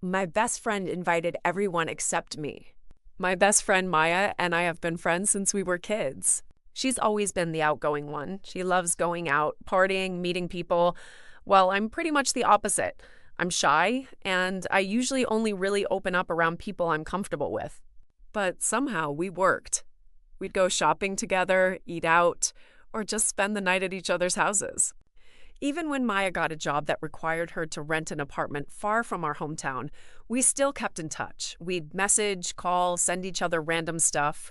My best friend invited everyone except me. My best friend Maya and I have been friends since we were kids. She's always been the outgoing one. She loves going out, partying, meeting people. Well, I'm pretty much the opposite. I'm shy, and I usually only really open up around people I'm comfortable with. But somehow we worked. We'd go shopping together, eat out, or just spend the night at each other's houses. Even when Maya got a job that required her to rent an apartment far from our hometown, we still kept in touch. We'd message, call, send each other random stuff.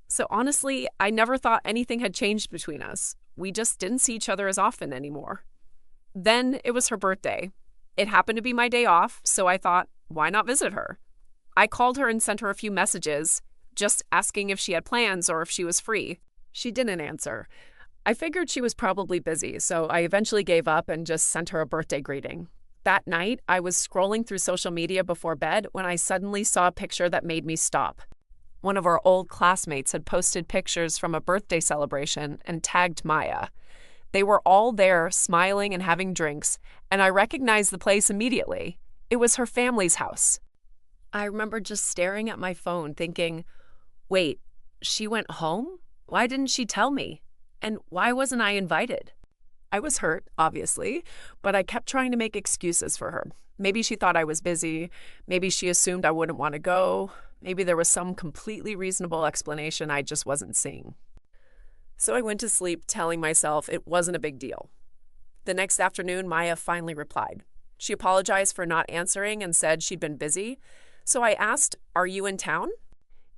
So honestly, I never thought anything had changed between us. We just didn't see each other as often anymore. Then it was her birthday. It happened to be my day off, so I thought, why not visit her? I called her and sent her a few messages, just asking if she had plans or if she was free. She didn't answer. I figured she was probably busy, so I eventually gave up and just sent her a birthday greeting. That night, I was scrolling through social media before bed when I suddenly saw a picture that made me stop. One of our old classmates had posted pictures from a birthday celebration and tagged Maya. They were all there, smiling and having drinks, and I recognized the place immediately. It was her family's house. I remember just staring at my phone thinking, wait, she went home? Why didn't she tell me? And why wasn't I invited? I was hurt, obviously, but I kept trying to make excuses for her. Maybe she thought I was busy. Maybe she assumed I wouldn't want to go. Maybe there was some completely reasonable explanation I just wasn't seeing. So I went to sleep telling myself it wasn't a big deal. The next afternoon, Maya finally replied. She apologized for not answering and said she'd been busy. So I asked, "Are you in town?"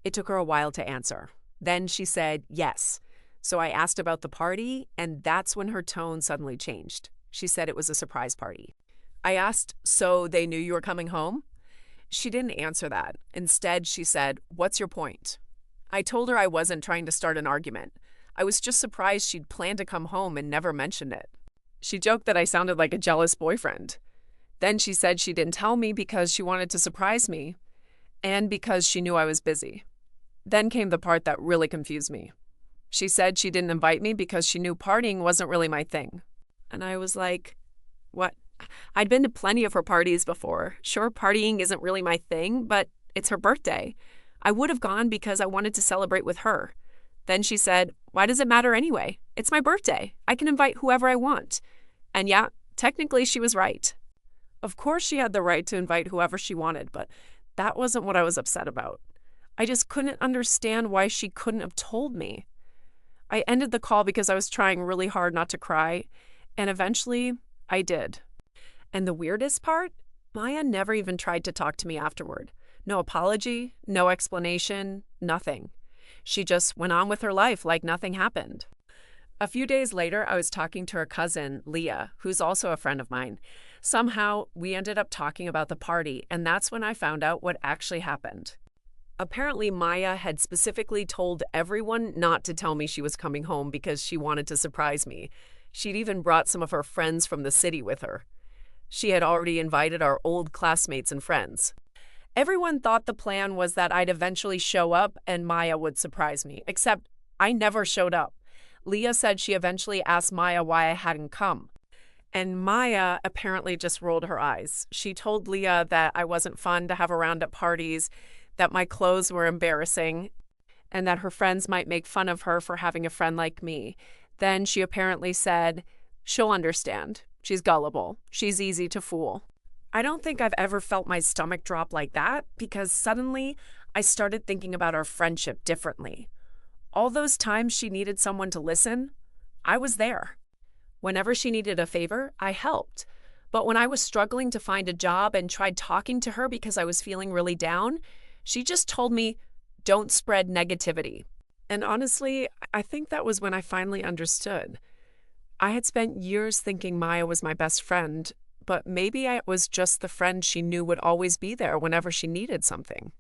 It took her a while to answer. Then she said yes. So I asked about the party, and that's when her tone suddenly changed. She said it was a surprise party. I asked, "So they knew you were coming home?" She didn't answer that. Instead, she said, "What's your point?" I told her I wasn't trying to start an argument. I was just surprised she'd planned to come home and never mentioned it. She joked that I sounded like a jealous boyfriend. Then she said she didn't tell me because she wanted to surprise me, and because she knew I was busy. Then came the part that really confused me. She said she didn't invite me because she knew partying wasn't really my thing. And I was like, what? I'd been to plenty of her parties before. Sure, partying isn't really my thing, but it's her birthday. I would have gone because I wanted to celebrate with her. Then she said, why does it matter anyway? It's my birthday. I can invite whoever I want. And yeah, technically she was right. Of course she had the right to invite whoever she wanted, but that wasn't what I was upset about. I just couldn't understand why she couldn't have told me. I ended the call because I was trying really hard not to cry, and eventually I did. And the weirdest part? Maya never even tried to talk to me afterward. No apology, no explanation, nothing. She just went on with her life like nothing happened. A few days later, I was talking to her cousin, Leah, who's also a friend of mine. Somehow, we ended up talking about the party, and that's when I found out what actually happened. Apparently, Maya had specifically told everyone not to tell me she was coming home because she wanted to surprise me. She'd even brought some of her friends from the city with her. She had already invited our old classmates and friends. Everyone thought the plan was that I'd eventually show up and Maya would surprise me, except I never showed up. Leah said she eventually asked Maya why I hadn't come. And Maya apparently just rolled her eyes. She told Leah that I wasn't fun to have around at parties, that my clothes were embarrassing, and that her friends might make fun of her for having a friend like me. Then she apparently said, she'll understand. She's gullible. She's easy to fool. I don't think I've ever felt my stomach drop like that because suddenly I started thinking about our friendship differently. All those times she needed someone to listen, I was there. Whenever she needed a favor, I helped. But when I was struggling to find a job and tried talking to her because I was feeling really down, she just told me, don't spread negativity. And honestly, I think that was when I finally understood. I had spent years thinking Maya was my best friend, but maybe I was just the friend she knew would always be there whenever she needed something.